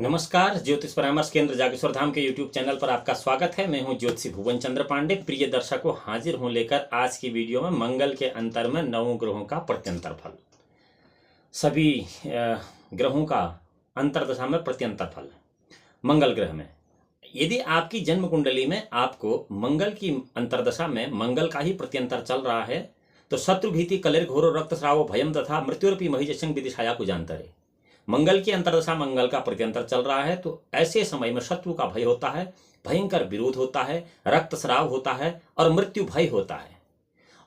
नमस्कार, ज्योतिष परामर्श केंद्र जागेश्वर धाम के यूट्यूब चैनल पर आपका स्वागत है। मैं हूं ज्योतिषी भुवन चंद्र पांडे। प्रिय दर्शकों, हाजिर हूं लेकर आज की वीडियो में मंगल के अंतर में नवों ग्रहों का प्रत्यंतर फल। सभी ग्रहों का अंतरदशा में प्रत्यंतर फल। मंगल ग्रह में यदि आपकी जन्म कुंडली में आपको मंगल की अंतरदशा में मंगल का ही प्रत्यंतर चल रहा है तो शत्रु भीति कलेर घोरो रक्तस्राव भयम तथा मृत्युरूपी महिजशं विदिशाया कुजांतरे। मंगल की अंतरदशा मंगल का प्रत्यंतर चल रहा है तो ऐसे समय में शत्रु का भय होता है, भयंकर विरोध होता है, रक्तस्राव होता है और मृत्यु भय होता है।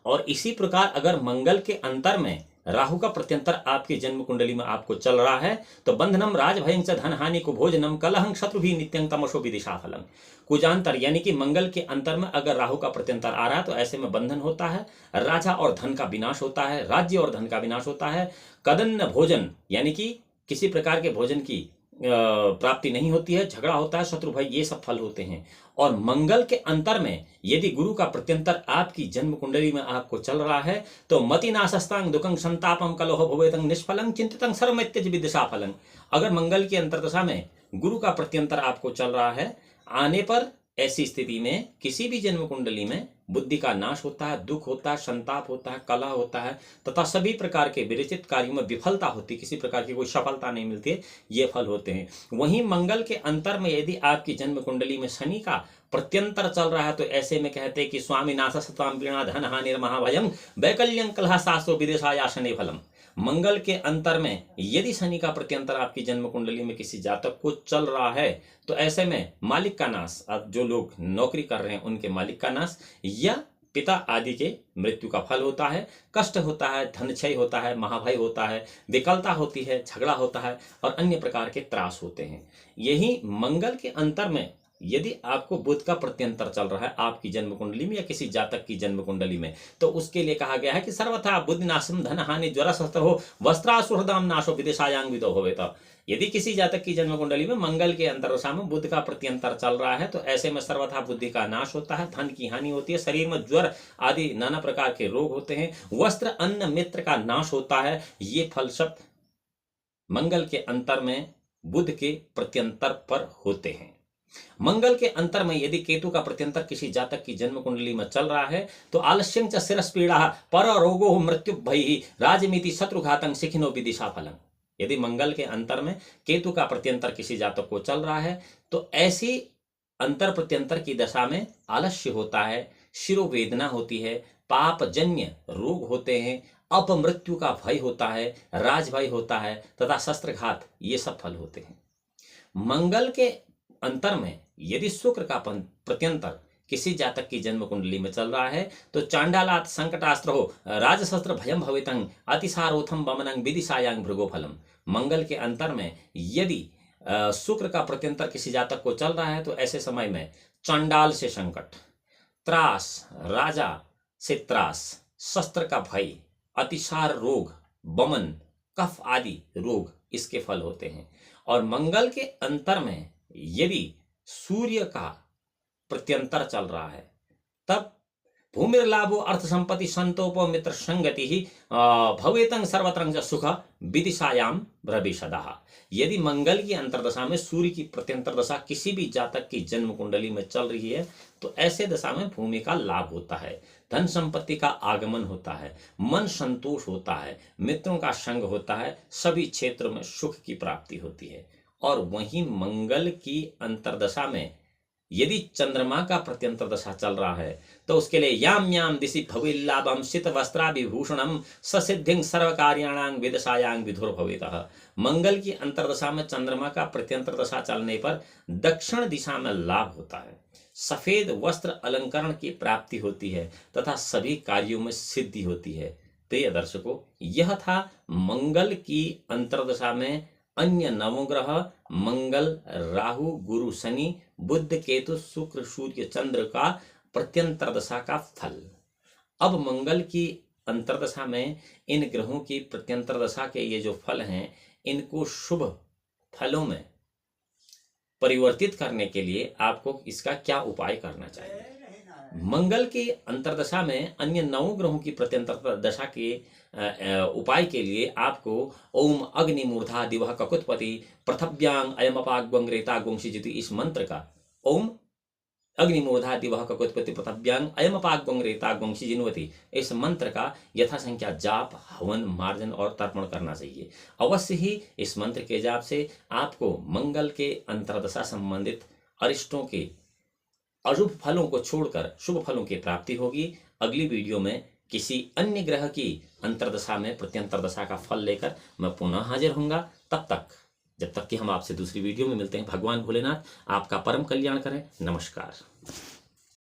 और इसी प्रकार अगर मंगल के अंतर में राहु का प्रत्यंतर आपकी जन्म कुंडली में आपको चल रहा है तो बंधनम राज भयं च धन हानि को भोजनम कलहं शत्रु भी नित्यं तमशो विदिशा फलम। कुजांतर यानी कि मंगल के अंतर में अगर राहु का प्रत्यंतर आ रहा है तो ऐसे में बंधन होता है, राजा और धन का विनाश होता है, राज्य और धन का विनाश होता है, कदन्न भोजन यानी कि किसी प्रकार के भोजन की प्राप्ति नहीं होती है, झगड़ा होता है, शत्रु भय, ये सब फल होते हैं। और मंगल के अंतर में यदि गुरु का प्रत्यंतर आपकी जन्म कुंडली में आपको चल रहा है तो मति नाशस्तांग दुखं संतापम कलोह भवेतं निष्फलं चिंतितं सर्वमित्यज विदिशा फलं। अगर मंगल की अंतरदशा में गुरु का प्रत्यंतर आपको चल रहा है आने पर ऐसी स्थिति में किसी भी जन्म कुंडली में बुद्धि का नाश होता है, दुख होता है, संताप होता है, कलह होता है तथा सभी प्रकार के विरचित कार्यों में विफलता होती है, किसी प्रकार की कोई सफलता नहीं मिलती है, ये फल होते हैं। वहीं मंगल के अंतर में यदि आपकी जन्म कुंडली में शनि का प्रत्यंतर चल रहा है तो ऐसे में कहते हैं कि स्वामी नाश सत्वाम पीड़ा धन हानिर महाभयम वैकल्यं कलह सासो विदेशाया शनि फलम। मंगल के अंतर में यदि शनि का प्रत्यंतर आपकी जन्म कुंडली में किसी जातक को चल रहा है तो ऐसे में मालिक का नाश, अब जो लोग नौकरी कर रहे हैं उनके मालिक का नाश या पिता आदि के मृत्यु का फल होता है, कष्ट होता है, धन क्षय होता है, महाभय होता है, विकलता होती है, झगड़ा होता है और अन्य प्रकार के त्रास होते हैं। यही मंगल के अंतर में यदि आपको बुध का प्रत्यंतर चल रहा है आपकी जन्म कुंडली में या किसी जातक की जन्म कुंडली में तो उसके लिए कहा गया है कि सर्वथा बुद्धि नाशम धन हानि ज्वर शस्त्र हो वस्त्रासुहृदाम नाशो विदेशायांग विदो होवे। यदि किसी जातक की जन्म कुंडली में मंगल के अंतरदशा में बुध का प्रत्यंतर चल रहा है तो ऐसे में सर्वथा बुद्धि का नाश होता है, धन की हानि होती है, शरीर में ज्वर आदि नाना प्रकार के रोग होते हैं, वस्त्र अन्न मित्र का नाश होता है। ये फल सब मंगल के अंतर में बुध के प्रत्यंतर पर होते हैं। मंगल के अंतर में यदि केतु का प्रत्यंतर किसी जातक की जन्म कुंडली में चल रहा है तो आलस्यं च शिरस्पीड़ा पर रोगो मृत्यु भयी राजमिति शत्रुघातं शिखिनो विदिशा फलम। यदि मंगल के अंतर में केतु का प्रत्यंतर किसी जातक को चल रहा है तो ऐसी अंतर प्रत्यंतर की दशा में आलस्य होता है, शिरोवेदना होती है, पापजन्य रोग होते हैं, अपमृत्यु का भय होता है, राजभय होता है तथा शस्त्रघात, ये सब फल होते हैं। मंगल के अंतर में यदि शुक्र का प्रत्यंतर किसी जातक की जन्म कुंडली में चल रहा है तो चांडालात संकटास्त्र हो राजशस्त्र भयम भवितं अतिसारोथम वमनं विदिशायांग भृगो फलम। मंगल के अंतर में यदि शुक्र का प्रत्यंतर किसी जातक को चल रहा है तो ऐसे समय में चांडाल से संकट, त्रास, राजा से त्रास, शस्त्र का भय, अतिसार रोग, वमन, कफ आदि रोग, इसके फल होते हैं। और मंगल के अंतर में यदि सूर्य का प्रत्यंतर चल रहा है तब भूमिर्लाभो अर्थ संपत्ति संतोपो मित्र संगति ही भवेतं सर्वत्र सुख विदिशायाम भ्रविशदः। यदि मंगल की अंतरदशा में सूर्य की प्रत्यंतर दशा किसी भी जातक की जन्म कुंडली में चल रही है तो ऐसे दशा में भूमि का लाभ होता है, धन संपत्ति का आगमन होता है, मन संतोष होता है, मित्रों का संग होता है, सभी क्षेत्रों में सुख की प्राप्ति होती है। और वहीं मंगल की अंतरदशा में यदि चंद्रमा का प्रत्यंतर दशा चल रहा है तो उसके लिए याम याम दिशि भविल्लाभम शीत वस्त्राभिभूषणम ससिद्धिं सर्वकार्याणां विदशायांग विधुर भवेतः। मंगल की अंतरदशा में चंद्रमा का प्रत्यंतर दशा चलने पर दक्षिण दिशा में लाभ होता है, सफेद वस्त्र अलंकरण की प्राप्ति होती है तथा सभी कार्यों में सिद्धि होती है। प्रिय दर्शकों, यह था मंगल की अंतरदशा में अन्य नवग्रह मंगल, राहु, गुरु, शनि, बुध, केतु, शुक्र, सूर्य, चंद्र का प्रत्यंतर दशा का फल। अब मंगल की अंतरदशा में इन ग्रहों की प्रत्यंतर दशा के ये जो फल हैं इनको शुभ फलों में परिवर्तित करने के लिए आपको इसका क्या उपाय करना चाहिए। मंगल की अंतरदशा में अन्य 9 ग्रहों की प्रत्यंतर दशा के उपाय के लिए आपको ओम अग्निमूर्धा दिवः ककुत्पति पृथव्यांग अयमपाग्वंग्रेता गुंशिजिति इस मंत्र का ओम अग्निमूर्धा दिवः ककुत्पति पृथव्यांग अयमपाग्वंग्रेता गुंशी जिन्वति इस मंत्र का यथासंख्या जाप, हवन, मार्जन और तर्पण करना चाहिए। अवश्य ही इस मंत्र के जाप से आपको मंगल के अंतर्दशा संबंधित अरिष्टों के अशुभ फलों को छोड़कर शुभ फलों की प्राप्ति होगी। अगली वीडियो में किसी अन्य ग्रह की अंतर्दशा में प्रत्यंतरदशा का फल लेकर मैं पुनः हाजिर होऊंगा। जब तक कि हम आपसे दूसरी वीडियो में मिलते हैं, भगवान भोलेनाथ आपका परम कल्याण करें। नमस्कार।